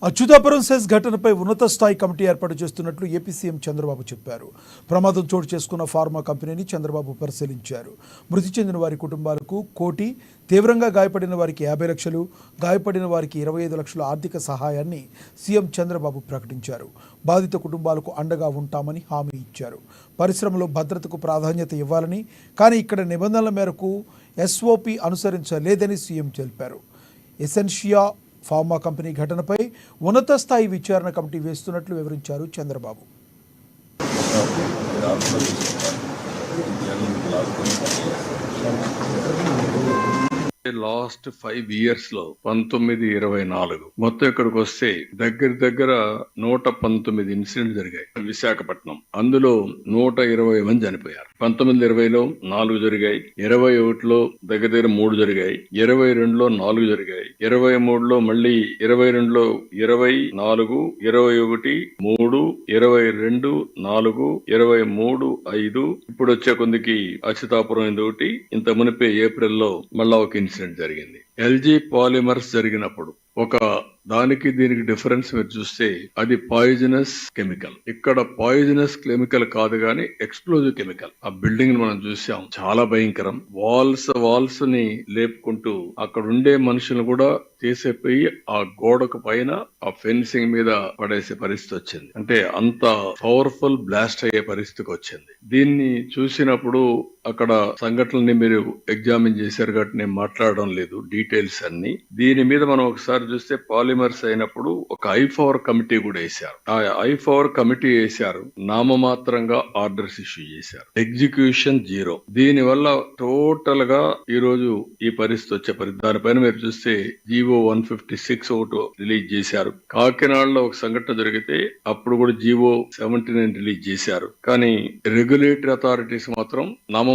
Atchutapuram cess ఘటనపై ఉన్నత స్థాయి కమిటీ ఏర్పాటు చేస్తున్నట్లు ఏపీ సీఎం చంద్రబాబు చెప్పారు. ప్రమాదం చోటు చేసుకున్న ఫార్మా కంపెనీని చంద్రబాబు పరిశీలించారు. మృతి చెందిన వారి కుటుంబాలకు 1 కోటి, తీవ్రంగా గాయపడిన వారికి 50 లక్షలు, గాయపడిన వారికి 25 లక్షల ఆర్థిక సహాయాన్ని సీఎం చంద్రబాబు ప్రకటించారు. బాధిత కుటుంబాలకు అండగా ఉంటామని హామీ ఇచ్చారు. పరిశ్రమలో భద్రతకు ప్రాధాన్యత ఇవ్వాలని, కానీ ఇక్కడ నిబంధనల మేరకు ఎస్ఓపి అనుసరించలేదని సీఎం తెలిపారు. ఎసెన్షియా ఫార్మా కంపెనీ ఘటనపై ఉన్నత స్థాయి విచారణ కమిటీ వేస్తున్నట్లు వివరించారు చంద్రబాబు. లాస్ట్ 5 years లో 1924 మొత్తం ఇక్కడికి వస్తే దగ్గర 119 ఇన్సిడెంట్ జరిగాయి విశాఖపట్నం. అందులో 120 మంది చనిపోయారు. 1920లో 4 జరిగాయి, 21లో దగ్గర 3 జరిగాయి, 22లో 4 జరిగాయి, 23లో మళ్ళీ 22లో 24, 21, 3, 22, 4, 23, 5 ఇప్పుడు వచ్చే కొందికి అచ్యుతాపురం ఒకటి, ఇంత మునిపే ఏప్రిల్లో మళ్ళా ఒక ఇన్సిడెంట్ జరిగింది. ఎల్జీ పాలిమర్స్ జరిగినప్పుడు ఒక దానికి దీనికి డిఫరెన్స్ మీరు చూస్తే అది పాయిజనస్ కెమికల్. ఇక్కడ పాయిజనస్ కెమికల్ కాదు గాని ఎక్స్ప్లోజివ్ కెమికల్. ఆ బిల్డింగ్ మనం చూసాం, చాలా భయంకరం. వాల్స్ ని లేపుకుంటూ అక్కడ ఉండే మనుషులు కూడా తీసేపోయి ఆ గోడకు పైన ఆ ఫెన్సింగ్ మీద పడేసే పరిస్థితి వచ్చింది. అంటే అంత పవర్ఫుల్ బ్లాస్ట్ అయ్యే పరిస్థితికి వచ్చింది. దీన్ని చూసినప్పుడు అక్కడ సంఘటనల్ని మీరు ఎగ్జామిన్ చేశారు కాబట్టి నేను మాట్లాడడం లేదు డీటెయిల్స్ అన్ని. దీని మీద మనం ఒకసారి చూస్తే పాలిమర్స్ అయినప్పుడు ఒక I4 కమిటీ కూడా వేశారు. ఆ I4 కమిటీ వేశారు, నామమాత్రంగా ఆర్డర్స్ ఇష్యూ చేశారు, ఎగ్జిక్యూషన్ 0. దీని వల్ల టోటల్ గా ఈ రోజు ఈ పరిస్థితి వచ్చే దానిపైన మీరు చూస్తే జీవో 156 ఒకటి రిలీజ్ చేశారు. కాకినాడలో ఒక సంఘటన జరిగితే అప్పుడు కూడా జీవో 79 రిలీజ్ చేశారు. కానీ రెగ్యులేటరీ అథారిటీస్ మాత్రం నామమాత్రం